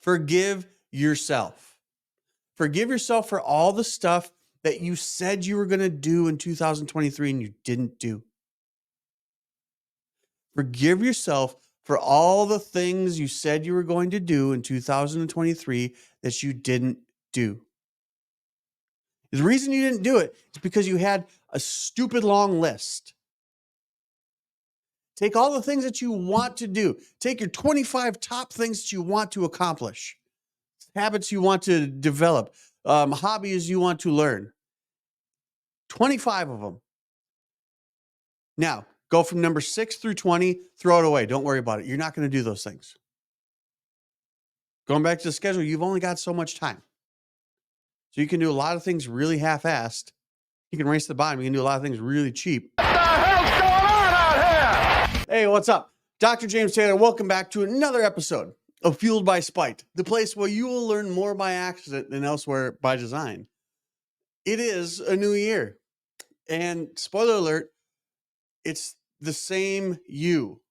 Forgive yourself. Forgive yourself for all the stuff that you said you were going to do in 2023 and you didn't do. Forgive yourself for all the things you said you were going to do in 2023 that you didn't do. The reason you didn't do it is because you had a stupid long list. Take all the things that you want to do. Take your 25 top things that you want to accomplish, habits you want to develop, hobbies you want to learn. 25 of them. Now, go from number 6 through 20, throw it away. Don't worry about it. You're not going to do those things. Going back to the schedule, you've only got so much time. So you can do a lot of things really half-assed. You can race to the bottom. You can do a lot of things really cheap. What the hell's going on out here? Hey, what's up? Dr. James Taylor, welcome back to another episode of Fueled by Spite, the place where you will learn more by accident than elsewhere by design. It is a new year. And spoiler alert, it's the same you.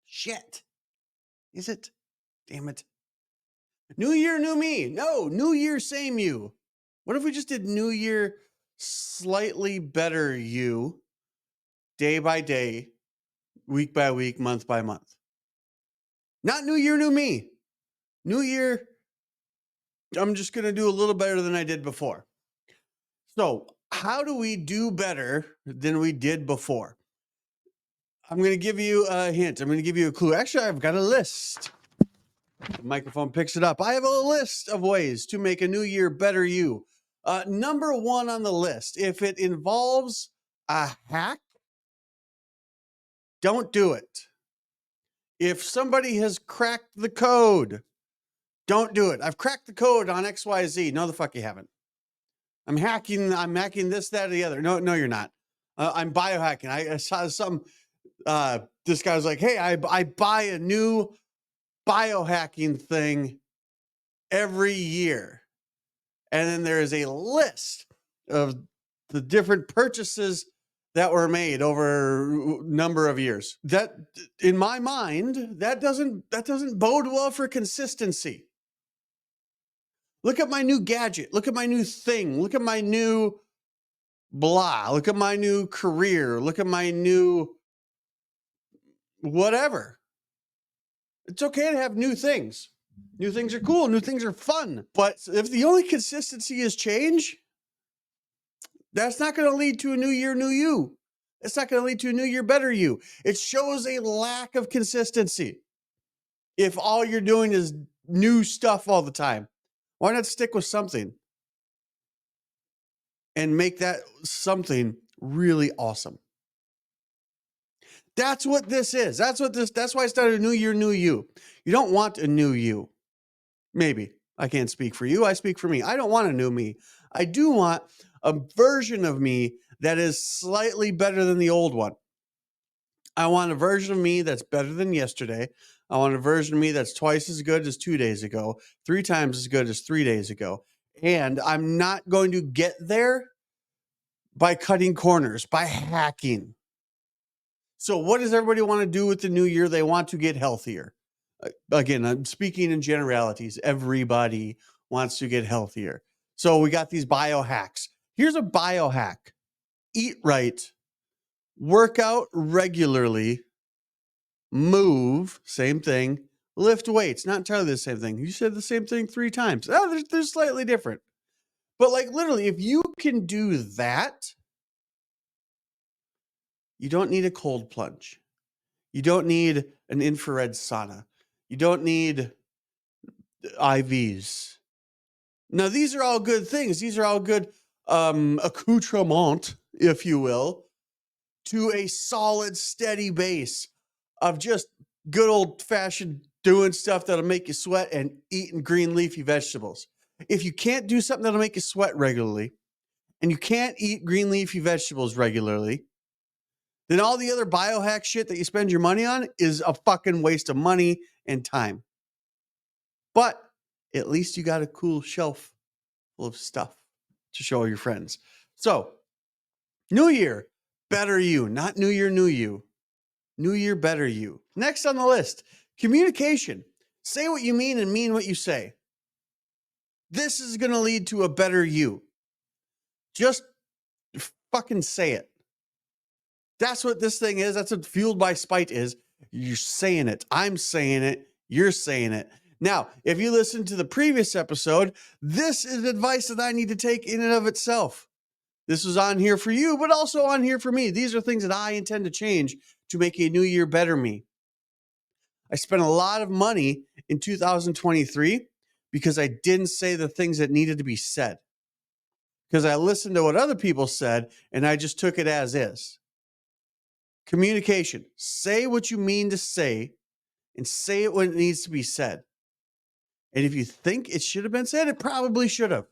Shit. Is it? Damn it. New year, new me. No, new year, same you. What if we just did new year, slightly better you, day by day, week by week, month by month? Not new year, new me. New year, I'm just going to do a little better than I did before. So, how do we do better than we did before? I'm going to give you a hint. I'm going to give you a clue. Actually, I've got a list. The microphone picks it up. I have a list of ways to make a new year better you. Number one on the list, if it involves a hack, don't do it. If somebody has cracked the code, don't do it. I've cracked the code on XYZ. No, the fuck you haven't. I'm hacking this, that, or the other. No, you're not. I'm biohacking. I saw some, this guy was like, hey, I buy a new biohacking thing every year. And then there is a list of the different purchases that were made over a number of years. That, in my mind, that doesn't bode well for consistency. Look at my new gadget. Look at my new thing. Look at my new blah. Look at my new career. Look at my new whatever. It's okay to have new things. New things are cool. New things are fun. But if the only consistency is change, that's not going to lead to a new year, new you. It's not going to lead to a new year, better you. It shows a lack of consistency. If all you're doing is new stuff all the time, why not stick with something and make that something really awesome? That's what this is. That's why I started a new year, new you. You don't want a new you. Maybe. I can't speak for you. I speak for me. I don't want a new me. I do want a version of me that is slightly better than the old one. I want a version of me that's better than yesterday. I want a version of me that's twice as good as 2 days ago, 3 times as good as 3 days ago. And I'm not going to get there by cutting corners, by hacking. So what does everybody want to do with the new year? They want to get healthier. Again, I'm speaking in generalities. Everybody wants to get healthier. So we got these biohacks. Here's a biohack. Eat right. Work out regularly. Move, same thing. Lift weights, not entirely the same thing. You said the same thing 3 times. Oh, they're slightly different. But like literally, if you can do that, you don't need a cold plunge. You don't need an infrared sauna. You don't need IVs. Now, these are all good things. These are all good accoutrement, if you will, to a solid, steady base of just good old-fashioned doing stuff that'll make you sweat and eating green leafy vegetables. If you can't do something that'll make you sweat regularly, and you can't eat green leafy vegetables regularly, then all the other biohack shit that you spend your money on is a fucking waste of money and time. But at least you got a cool shelf full of stuff to show your friends. So, new year, better you, not new year, new you. New year, better you. Next on the list, communication. Say what you mean and mean what you say. This is going to lead to a better you. Just fucking say it. That's what this thing is. That's what Fueled by Spite is. You're saying it. I'm saying it. You're saying it. Now, if you listen to the previous episode, this is advice that I need to take in and of itself. This is on here for you, but also on here for me. These are things that I intend to change to make a new year better me. I spent a lot of money in 2023 because I didn't say the things that needed to be said. Because I listened to what other people said and I just took it as is. Communication. Say what you mean to say and say it when it needs to be said. And if you think it should have been said, it probably should have.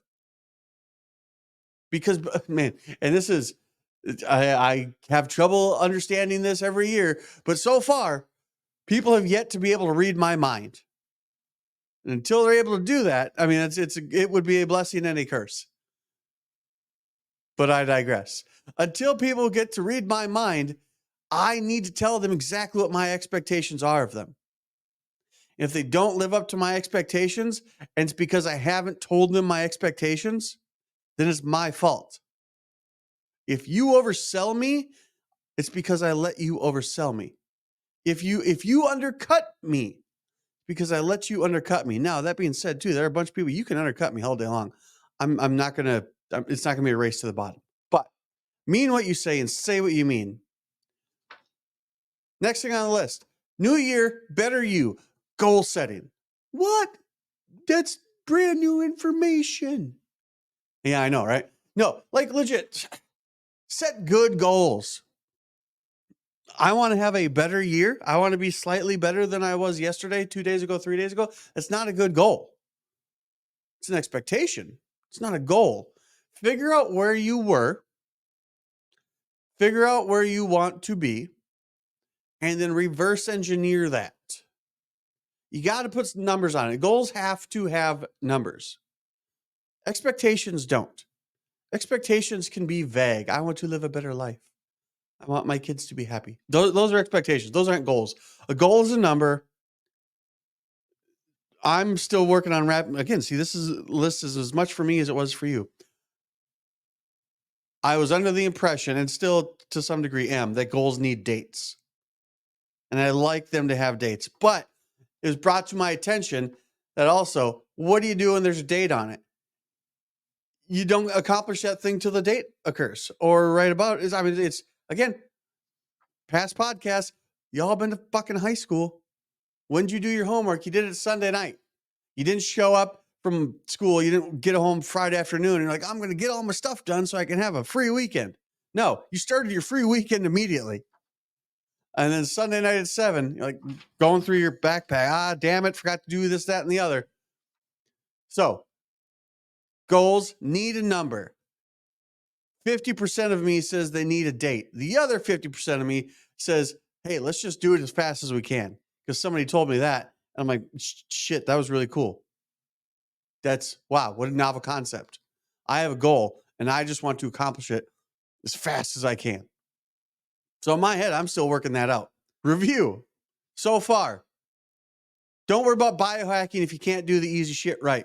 Because, man, and this is, I have trouble understanding this every year, but so far, people have yet to be able to read my mind. And until they're able to do that, I mean, it would be a blessing and a curse. But I digress. Until people get to read my mind, I need to tell them exactly what my expectations are of them. If they don't live up to my expectations, and it's because I haven't told them my expectations, then it's my fault. If you oversell me, it's because I let you oversell me. If you undercut me, because I let you undercut me. Now, that being said, too, there are a bunch of people you can undercut me all day long. I'm not gonna. It's not gonna be a race to the bottom. But mean what you say and say what you mean. Next thing on the list: New year, better you. Goal setting. What? That's brand new information. Yeah, I know, right? No, like legit. Set good goals. I want to have a better year. I want to be slightly better than I was yesterday, 2 days ago, 3 days ago. That's not a good goal. It's an expectation. It's not a goal. Figure out where you were. Figure out where you want to be. And then reverse engineer that. You got to put some numbers on it. Goals have to have numbers. Expectations don't. Expectations can be vague. I want to live a better life. I want my kids to be happy. Those are expectations. Those aren't goals. A goal is a number. I'm still working on wrapping. Again, see, this list is as much for me as it was for you. I was under the impression, and still to some degree am, that goals need dates. And I like them to have dates. But it was brought to my attention that also, what do you do when there's a date on it? You don't accomplish that thing till the date occurs. Or right about is, I mean, it's, again, past podcasts, y'all been to fucking high school. When did you do your homework? You did it Sunday night. You didn't show up from school. You didn't get home Friday afternoon. And you're like, I'm going to get all my stuff done so I can have a free weekend. No, you started your free weekend immediately. And then Sunday night at 7, you're like going through your backpack. Ah, damn it. Forgot to do this, that, and the other. So goals need a number. 50% of me says they need a date. The other 50% of me says, hey, let's just do it as fast as we can. Because somebody told me that. I'm like, shit, that was really cool. That's, wow, what a novel concept. I have a goal, and I just want to accomplish it as fast as I can. So in my head, I'm still working that out. Review. So far. Don't worry about biohacking if you can't do the easy shit right.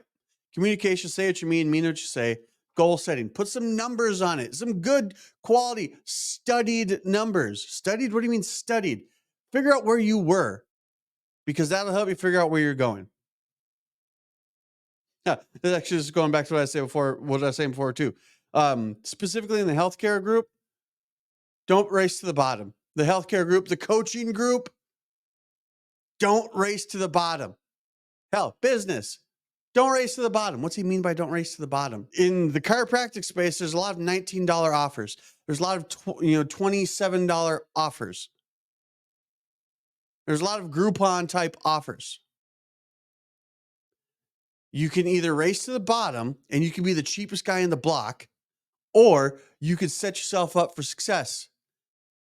Communication, say what you mean what you say. Goal setting. Put some numbers on it. Some good quality, studied numbers. Studied? What do you mean studied? Figure out where you were, because that'll help you figure out where you're going. Yeah, this actually is going back to what I said before. What I was saying before too. Specifically in the healthcare group, don't race to the bottom. The healthcare group, the coaching group, don't race to the bottom. Hell, business, don't race to the bottom. What's he mean by don't race to the bottom? In the chiropractic space, there's a lot of $19 offers. There's a lot of $27 offers. There's a lot of Groupon type offers. You can either race to the bottom and you can be the cheapest guy in the block, or you could set yourself up for success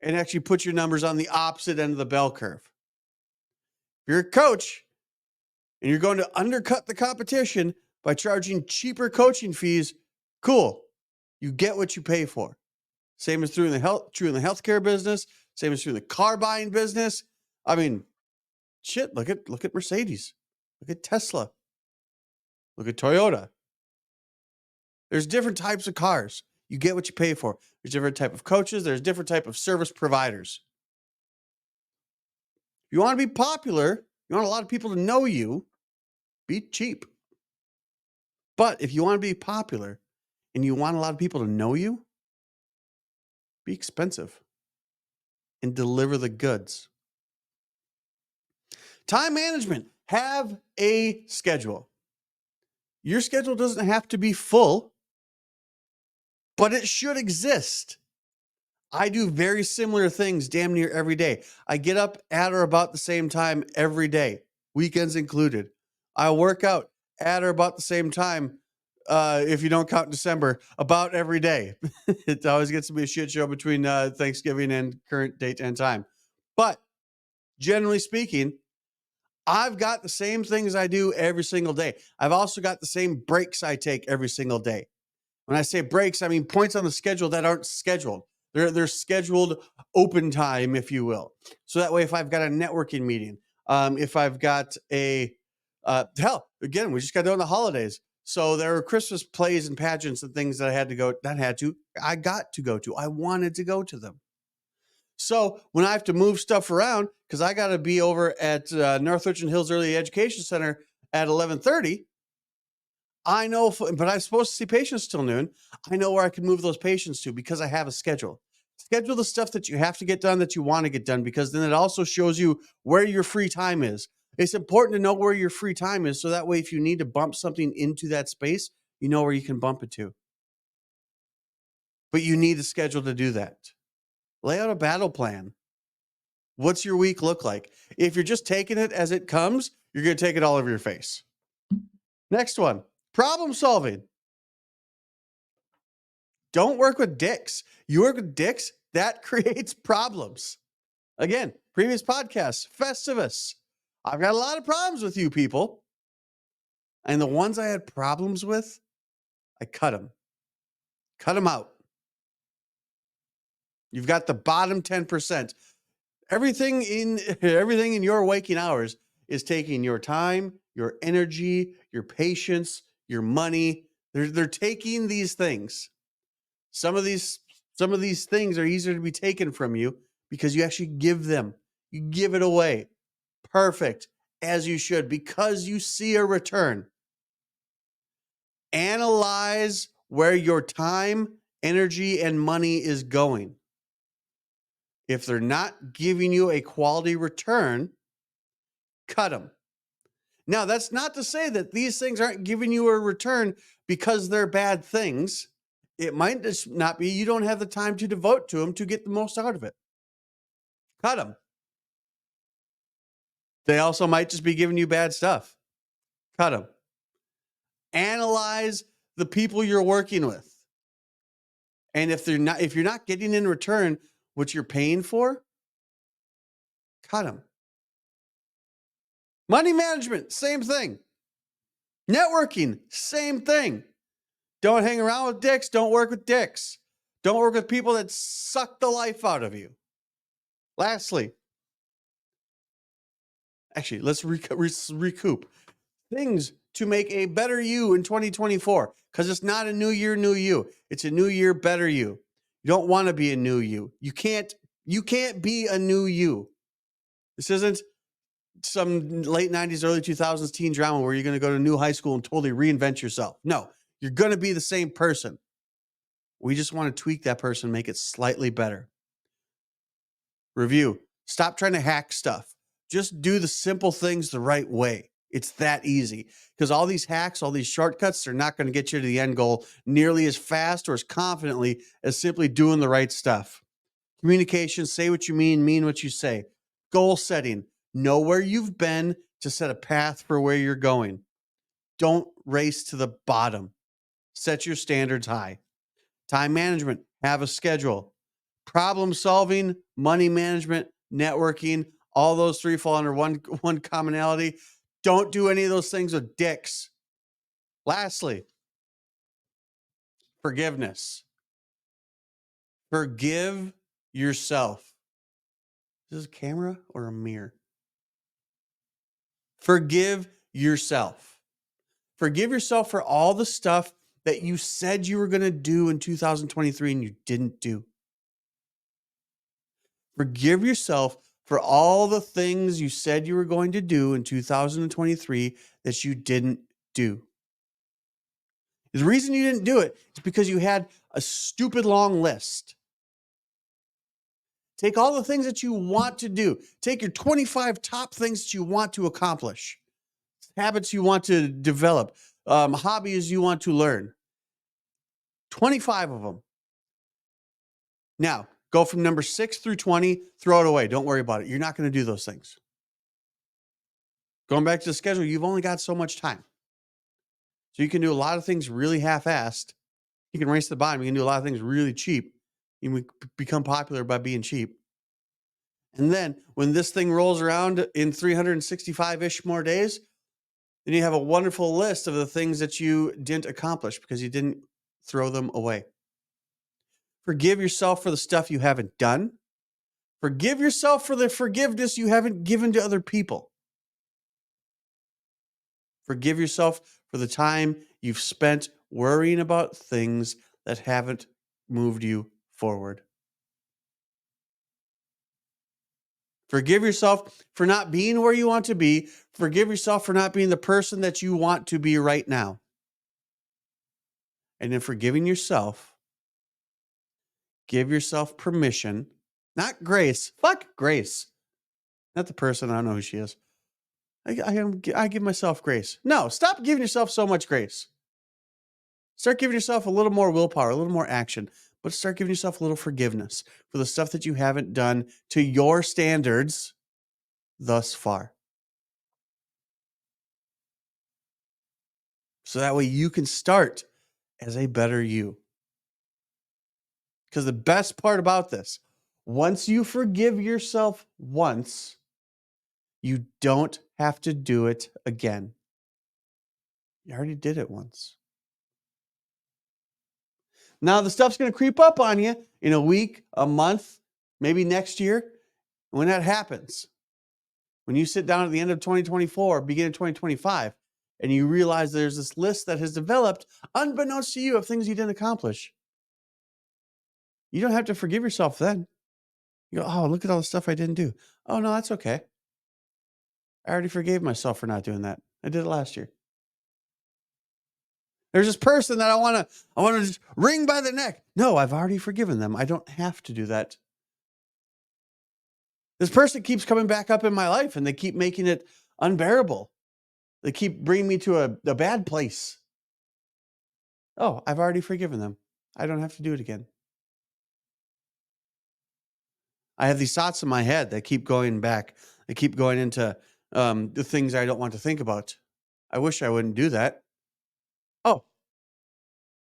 and actually put your numbers on the opposite end of the bell curve. If you're a coach and you're going to undercut the competition by charging cheaper coaching fees, cool. You get what you pay for. Same is true in the healthcare business. Same is true in the car buying business. I mean, shit, look at Mercedes. Look at Tesla. Look at Toyota. There's different types of cars. You get what you pay for. There's different type of coaches. There's different type of service providers. If you want to be popular, you want a lot of people to know you, be cheap. But if you want to be popular and you want a lot of people to know you, be expensive and deliver the goods. Time management. Have a schedule. Your schedule doesn't have to be full, but it should exist. I do very similar things damn near every day. I get up at or about the same time every day, weekends included. I work out at or about the same time, if you don't count December, about every day. It always gets to be a shit show between Thanksgiving and current date and time. But generally speaking, I've got the same things I do every single day. I've also got the same breaks I take every single day. When I say breaks, I mean points on the schedule that aren't scheduled. They're scheduled open time, if you will. So that way, if I've got a networking meeting, if I've got a hell, again, we just got done the holidays. So there were Christmas plays and pageants and things that I got to go to. I wanted to go to them. So when I have to move stuff around, because I got to be over at North Richland Hills Early Education Center at 11:30, I know, but I'm supposed to see patients till noon. I know where I can move those patients to because I have a schedule. Schedule the stuff that you have to get done that you want to get done, because then it also shows you where your free time is. It's important to know where your free time is, so that way if you need to bump something into that space, you know where you can bump it to. But you need a schedule to do that. Lay out a battle plan. What's your week look like? If you're just taking it as it comes, you're going to take it all over your face. Next one, problem solving. Don't work with dicks. You work with dicks, that creates problems. Again, previous podcasts, Festivus. I've got a lot of problems with you people. And the ones I had problems with, I cut them. Cut them out. You've got the bottom 10%. Everything in your waking hours is taking your time, your energy, your patience, your money. They're taking these things. Some of these things are easier to be taken from you because you actually give them. You give it away. Perfect, as you should, because you see a return. Analyze where your time, energy, and money is going. If they're not giving you a quality return, cut them. Now, that's not to say that these things aren't giving you a return because they're bad things. It might just not be you don't have the time to devote to them to get the most out of it. Cut them. They also might just be giving you bad stuff. Cut them. Analyze the people you're working with. And if you're not getting in return what you're paying for, cut them. Money management, same thing. Networking, same thing. Don't hang around with dicks. Don't work with dicks. Don't work with people that suck the life out of you. Lastly, actually, let's recoup things to make a better you in 2024, because it's not a new year, new you. It's a new year, better you. You don't want to be a new you. You can't be a new you. This isn't some late 90s, early 2000s teen drama where you're going to go to new high school and totally reinvent yourself. No, you're going to be the same person. We just want to tweak that person, make it slightly better. Review. Stop trying to hack stuff. Just do the simple things the right way. It's that easy, because all these hacks, all these shortcuts, they're not going to get you to the end goal nearly as fast or as confidently as simply doing the right stuff. Communication, say what you mean what you say. Goal setting, know where you've been to set a path for where you're going. Don't race to the bottom. Set your standards high. Time management, have a schedule. Problem solving, money management, networking, all those three fall under one commonality. Don't do any of those things with dicks. Lastly, forgiveness. Forgive yourself. Is this a camera or a mirror? Forgive yourself. Forgive yourself for all the stuff that you said you were going to do in 2023 and you didn't do. Forgive yourself for all the things you said you were going to do in 2023 that you didn't do. The reason you didn't do it is because you had a stupid long list. Take all the things that you want to do. Take your 25 top things that you want to accomplish, habits you want to develop, hobbies you want to learn. 25 of them. Now, go from number 6 through 20, throw it away. Don't worry about it. You're not going to do those things. Going back to the schedule, you've only got so much time. So you can do a lot of things really half-assed. You can race to the bottom. You can do a lot of things really cheap. You can become popular by being cheap. And then when this thing rolls around in 365-ish more days, then you have a wonderful list of the things that you didn't accomplish because you didn't throw them away. Forgive yourself for the stuff you haven't done. Forgive yourself for the forgiveness you haven't given to other people. Forgive yourself for the time you've spent worrying about things that haven't moved you forward. Forgive yourself for not being where you want to be. Forgive yourself for not being the person that you want to be right now. And in forgiving yourself, give yourself permission, not grace. Fuck grace. Not the person. I don't know who she is. I give myself grace. No, stop giving yourself so much grace. Start giving yourself a little more willpower, a little more action, but start giving yourself a little forgiveness for the stuff that you haven't done to your standards thus far. So that way you can start as a better you. Because the best part about this, once you forgive yourself once, you don't have to do it again. You already did it once. Now the stuff's going to creep up on you in a week, a month, maybe next year. When that happens, when you sit down at the end of 2024, beginning of 2025, and you realize there's this list that has developed unbeknownst to you of things you didn't accomplish, you don't have to forgive yourself then. You go, oh, look at all the stuff I didn't do. Oh, no, that's okay. I already forgave myself for not doing that. I did it last year. There's this person that I want to just wring by the neck. No, I've already forgiven them. I don't have to do that. This person keeps coming back up in my life and they keep making it unbearable. They keep bringing me to a bad place. Oh, I've already forgiven them. I don't have to do it again. I have these thoughts in my head that keep going back. They keep going into the things I don't want to think about. I wish I wouldn't do that. Oh,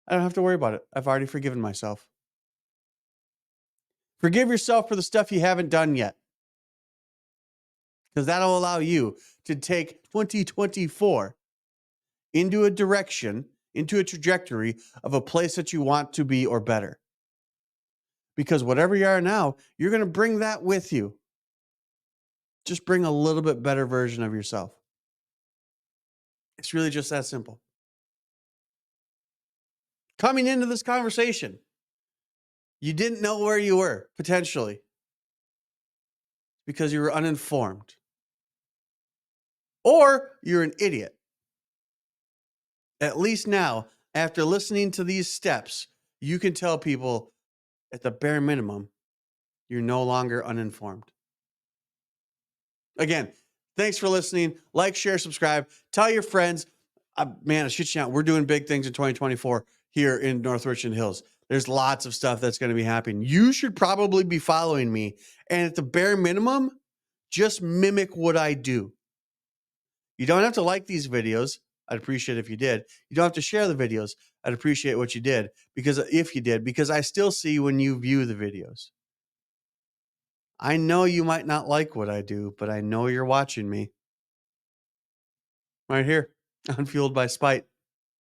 I don't have to worry about it. I've already forgiven myself. Forgive yourself for the stuff you haven't done yet. Because that'll allow you to take 2024 into a direction, into a trajectory of a place that you want to be or better. Because whatever you are now, you're going to bring that with you. Just bring a little bit better version of yourself. It's really just that simple. Coming into this conversation, you didn't know where you were, potentially, because you were uninformed. Or you're an idiot. At least now, after listening to these steps, you can tell people, at the bare minimum, you're no longer uninformed. Again, thanks for listening. Like, share, subscribe. Tell your friends. Man, I shit you not. We're doing big things in 2024 here in North Richland Hills. There's lots of stuff that's going to be happening. You should probably be following me. And at the bare minimum, just mimic what I do. You don't have to like these videos. I'd appreciate it if you did. You don't have to share the videos. I'd appreciate what you did, because I still see when you view the videos. I know you might not like what I do, but I know you're watching me. Right here on Fueled by Spite.